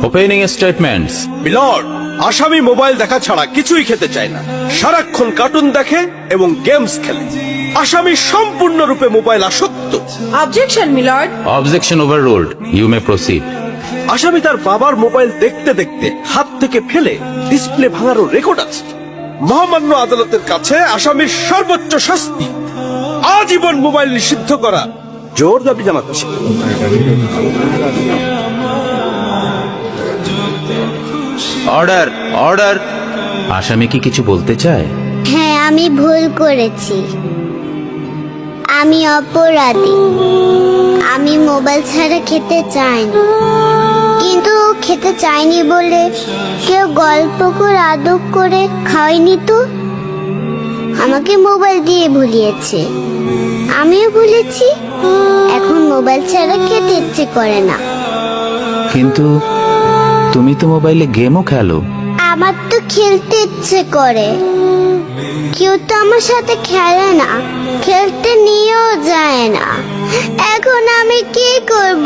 Opening statements. Milord, আসামি mobile দেখা ছাড়া কিছুই খেতে চায় না, সারাক্ষণ কার্টুন দেখে এবং গেমস খেলে। আসামি সম্পূর্ণরূপে মোবাইল আসক্ত। Objection milord. Objection overruled, you may proceed. আসামি তার বাবার মোবাইল দেখতে দেখতে হাত থেকে ফেলে ডিসপ্লে ভাঙারও রেকর্ড আছে। মহামান্য আদালতের কাছে আসামির সর্বোচ্চ শাস্তি আজীবন মোবাইল নিষিদ্ধ করা জোর দাবি জানাচ্ছি। Order, order. আসামি কি কিছু বলতে চায়? হ্যাঁ, আমি ভুল করেছি, আমি অপরাধী। আমি মোবাইল ছাড়া খেতে চাইনি, কিন্তু খেতে চাইনি বলে কেউ গল্প করে আদর করে খাওয়াইনি তো। আমাকে মোবাইল দিয়ে ভুলিয়েছে, আমিও ভুলেছি। এখন মোবাইল ছাড়া খেতে ইচ্ছে করে না। কিন্তু তুমি তো মোবাইলে গেমও খেলো। আমার তো খেলতে ইচ্ছে করে, কেউ তো আমার সাথে খেলে না, খেলতে নিয়েও যায় না। এখন আমি কি করব?